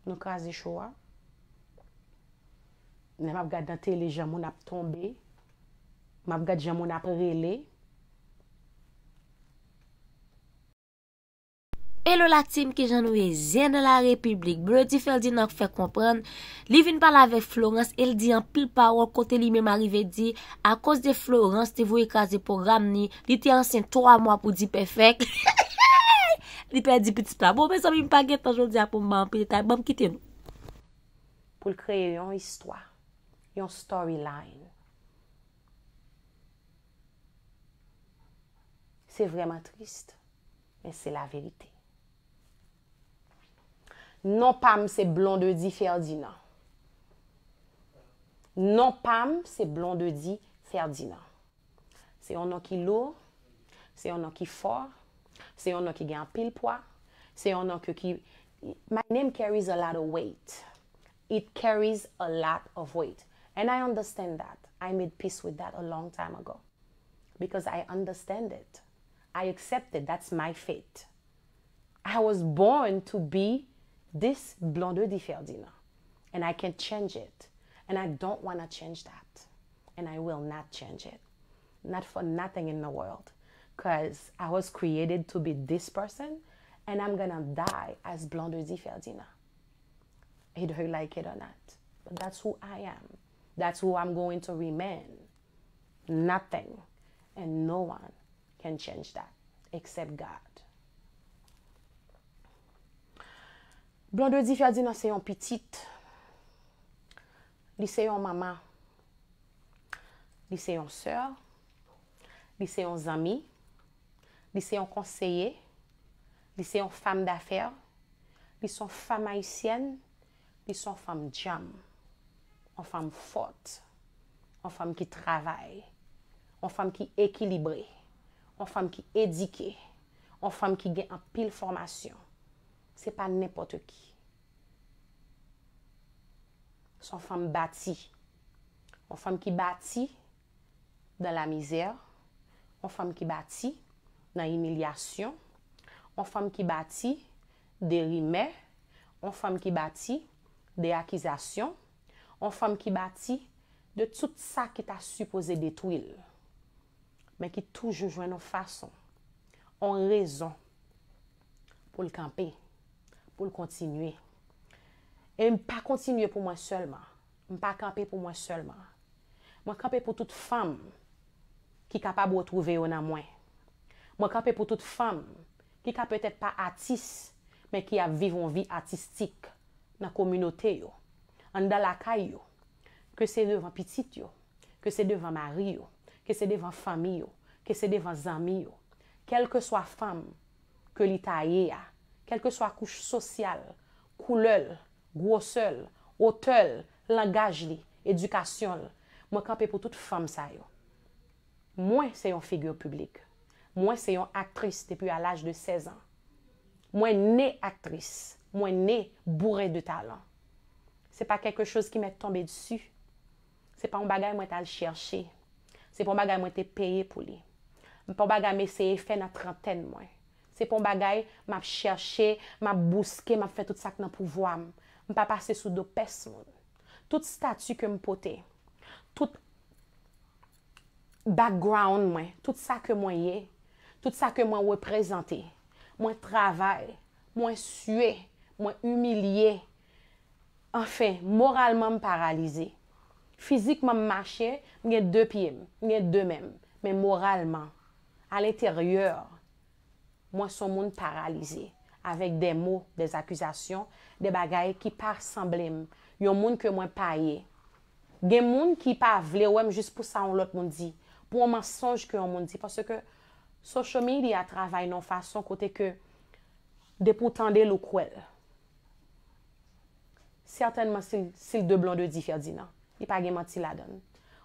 nous crase choix. Nous m'a regardé dans télé, gens mon a tombé. M'a regardé gens mon a relé. Hello la team qui j'en ai zien de la République. Blondedy dit n'a fait comprendre. Li vin parler avec Florence, elle dit en pile parole côté li même arrivé dit à cause de Florence te vous écraser programme ni, li était enceinte 3 mois pour dire perfect. Li perdi petit plat. Bon mais ça me pas gête aujourd'hui pour m'empile ta bon quitter nous. Pour créer une histoire, une storyline. C'est vraiment triste, mais c'est la vérité. Non pam, c'est Blondedy Ferdinand. Non pam, c'est Blondedy Ferdinand. C'est un nom qui lourd, c'est un nom qui fort, c'est un nom qui gagne pile poids, c'est un nom qui... My name carries a lot of weight. It carries a lot of weight. And I understand that. I made peace with that a long time ago. Because I understand it. I accept it. That's my fate. I was born to be this Blondedy Ferdinand. And I can change it. And I don't want to change that. And I will not change it. Not for nothing in the world. Because I was created to be this person. And I'm going to die as Blondedy Ferdinand. Either you like it or not. But that's who I am. That's who I'm going to remain. Nothing and no one can change that except God. Blondedy Ferdinand, c'est une petite. Li c'est une maman. Li c'est une sœur. Li c'est un ami. Li c'est un conseiller. Li c'est une femme d'affaires. Li sont femme haïtienne. Li sont femme jam. Une femme forte. Une femme qui travaille. Une femme qui est équilibrée. Une femme qui est éduquée. Une femme qui a en pile formation. Ce n'est pas n'importe qui. C'est une femme bâtie. Une femme qui bâtit dans la misère. Une femme qui bâtit dans l'humiliation. Une femme qui bâtit des remèdes. Une femme qui bâtit des accusations. Une femme qui bâtit de tout ça qui t'a supposé détruire. Mais qui toujours joue une façon, une raison pour le camper, pour le continuer. Et ne pas continuer pour moi seulement. Ne pas camper pour moi seulement. Moi camper pour toute femme qui est capable de retrouver en moi. Moi camper pour toute femme qui n'est peut-être pas artiste, mais qui a vécu une vie artistique dans la communauté, dans la caille, que c'est devant petit, que c'est devant mari, que c'est devant famille, que c'est devant amis, quelle que soit femme que l'État est, quelle que soit couche sociale, couleur, grosseur, hauteur, langage, éducation, moi camper pour toute femme ça yo. Moi c'est une figure publique. Moi c'est une actrice depuis à l'âge de 16 ans. Moi née actrice, moi née bourrée de talent. C'est pas quelque chose qui m'est tombé dessus. C'est pas un bagage moi t'al chercher. C'est pas un bagage moi t'ai payé pour lui. C'est pas un bagage moi essayé faire dans trentaine moi. C'est pas un bagage m'a cherché, m'a bousqué, m'a fait tout ça dans pouvoir. Je pas passer sous deux personnes. Tout statut que me porter, tout background moi, tout ça que moi y, tout ça que moi représenter, moi travail, moi suer, moi humilié. Enfin, moralement me paralysé. Physiquement marcher, j'ai 2 pieds, j'ai 2 mêmes, mais moralement à l'intérieur, moi son monde paralysé avec des mots, des accusations, des bagailles qui pas semblent. Yon monde que moi paye. Gen monde qui pas vle ouais juste pour ça on l'autre monde dit, pour un mensonge que on monde dit parce que social media travaille non façon côté que de pourtant de le cruel. Certainement s'il de Blondedy Ferdinand. Il pas gen menti la donne.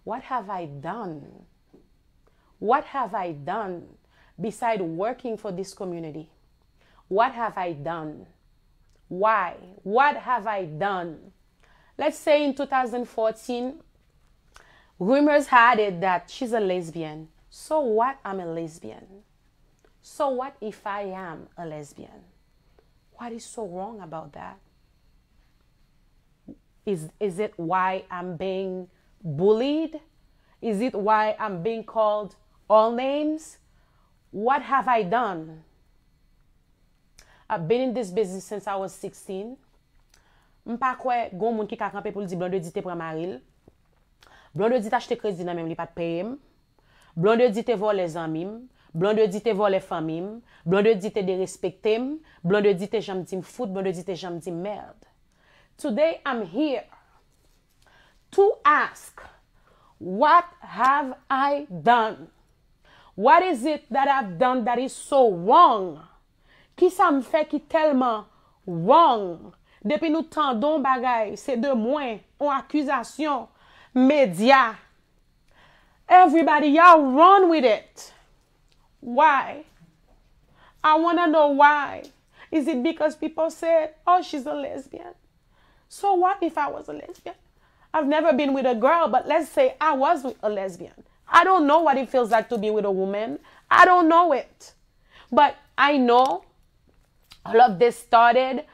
What have I done? What have I done beside working for this community? What have I done? Why? What have I done? Let's say in 2014, rumors had it that she's a lesbian. So what? I'm a lesbian. So what if I am a lesbian? What is so wrong about that? Is it why I'm being bullied? Is it why I'm being called all names? What have I done? I've been in this business since I was 16. M'pa kwe gon moun ki ka kampe pou li di Blondedy te pran maril. Blondedy t'achete kredi nan même li pat paye. Blondedy te vole zanmim. Blondedy te vole famim. Blondedy te dérespecté. Blondedy te jam di m'fout. Blondedy te jam di merde. Today I'm here to ask, what have I done? What is it that I've done that is so wrong? Ki sa me fait ki tellement wrong? Depuis nous tendons bagay, c'est de moins, on accusation, média. Everybody, y'all run with it. Why? I want to know why. Is it because people said, oh, she's a lesbian? So what if I was a lesbian? I've never been with a girl, but let's say I was with a lesbian. I don't know what it feels like to be with a woman. I don't know it. But I know all of this started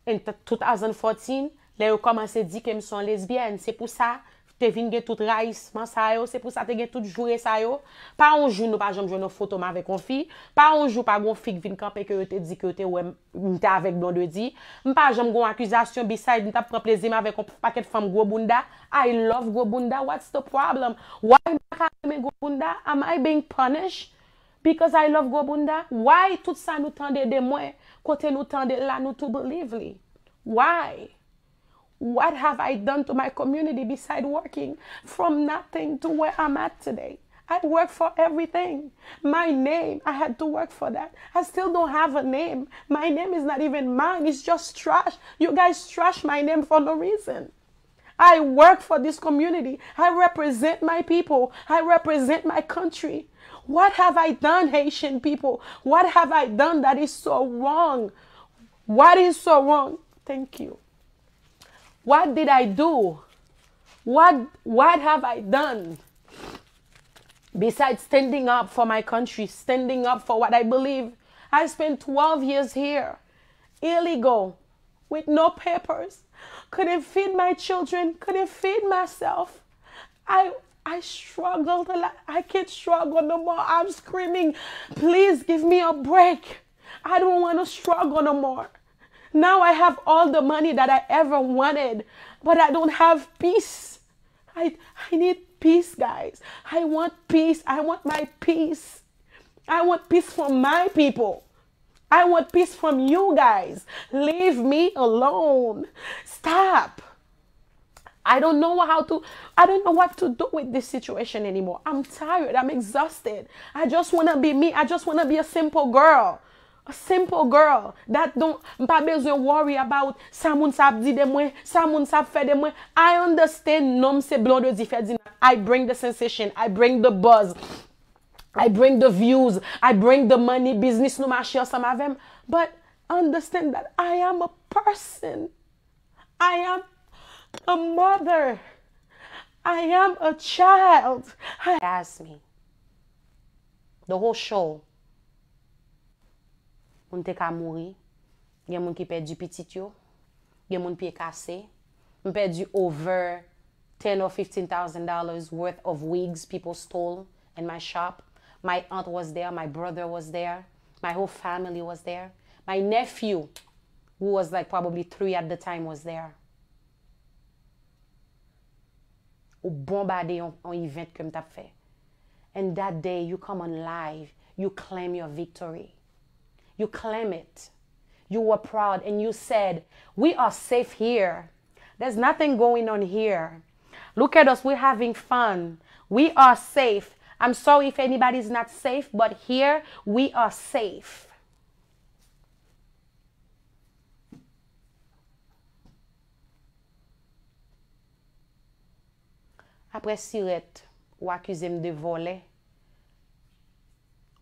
in 2014. Là, yo commencé di que me sont lesbiennes. C'est pour ça te vin gen tout raïsman sa yo. C'est pour ça te gen tout joure sa yo. Pas un jour nous pas jamais jouer nos photos avec une fille. Pas un jour pas gon fille vin camper que te dit que te ouais m'te avec Blondedy. Pas jamais gon accusation beside m'ta prend plaisir avec un paquet de femmes gros bunda. I love gros bunda. What's the problem? Why me gros bunda? Am I being punished because I love gros bunda? Why tout ça nous tende de moi côté nous tende là nous tout believe li? Why? What have I done to my community besides working from nothing to where I'm at today? I work for everything. My name, I had to work for that. I still don't have a name. My name is not even mine. It's just trash. You guys trash my name for no reason. I work for this community. I represent my people. I represent my country. What have I done, Haitian people? What have I done that is so wrong? What is so wrong? Thank you. What did I do? What have I done? Besides standing up for my country, standing up for what I believe. I spent 12 years here, illegal, with no papers. Couldn't feed my children, couldn't feed myself. I struggled a lot. I can't struggle no more. I'm screaming, please give me a break. I don't want to struggle no more. Now I have all the money that I ever wanted, but I don't have peace. I need peace, guys. I want peace. I want my peace. I want peace from my people. I want peace from you guys. Leave me alone. Stop. I don't know what to do with this situation anymore. I'm tired. I'm exhausted. I just want to be me. I just want to be a simple girl. A simple girl that don't pas besoin worry about sa moun sa di de moi, sa moun sa fait de moi. I understand nom c'est Blondedy fait di. I bring the sensation, I bring the buzz, I bring the views, I bring the money, business no marché ensemble avec. But understand that I am a person. I am a mother. I am a child. Ask me. The whole show. Moun te ka mouri, gen moun ki perdu pitit yo, gen moun pied cassé, moun perdu over $10,000 or $15,000 worth of wigs people stole in my shop. My aunt was there, my brother was there, my whole family was there. My nephew, who was like probably 3 at the time, was there. Ou bombardé on event que m'tap fait. And that day, you come on live, you claim your victory. You claim it. You were proud and you said, we are safe here. There's nothing going on here. Look at us, we're having fun. We are safe. I'm sorry if anybody's not safe, but here we are safe. Après Sirette, ou accuse me de voler,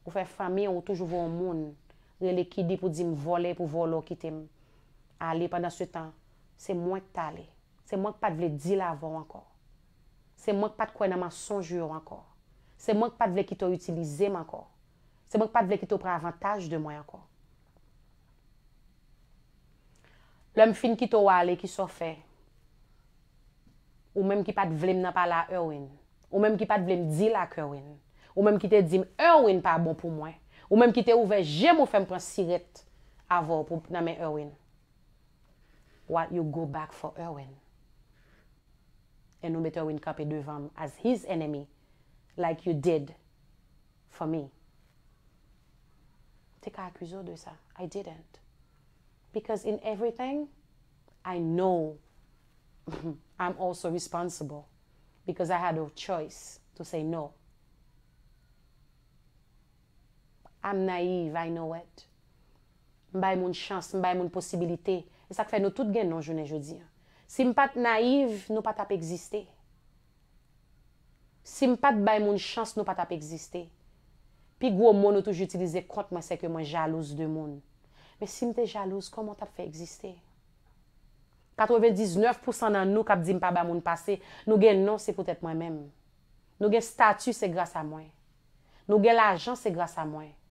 ou fait famille, ou toujours voir un monde. Rele qui dit pour dire me voler pour voler quitter me aller pendant ce temps c'est moi qui t'allé c'est moi qui pas de dire avant encore c'est moi qui pas de quoi dans mensonge encore c'est moi qui pas de qui t'a utilisé encore c'est moi qui pas de qui t'a pris avantage de moi encore l'homme fin qui t'a aller qui sont fait ou même qui pas de vle m'nan pa la Erwin, ou même qui pas de vle m'di la Kerwin, ou même qui te dit Erwin pas bon pour moi, ou même qui te ouvert j'aime ou fait me prendre sirette avant pour nan men Erwin. What you go back for Erwin? And nous mettons Erwin campé devant as his enemy, like you did for me. T'es qu'à accuser de ça. I didn't. Because in everything, I know I'm also responsible. Because I had a choice to say no. I'm naive, I know it. M'bay moun chance, m'bay moun possibilité. Et ça fait nous toutes gain non journée jeudi. Si m'pas naïve, nous pas tap exister. Si m'pas bay moun chance, nous pas tap exister. Puis gros mot nous toujours utiliser contre moi c'est que moi jalouse de monde. Mais si m'étais jalouse, comment t'as fait exister? 99% dans nous qui dit pas ba moun passé, nous gain non c'est peut-être moi-même. Nous gain statut c'est grâce à moi. Nous gain l'argent c'est grâce à moi.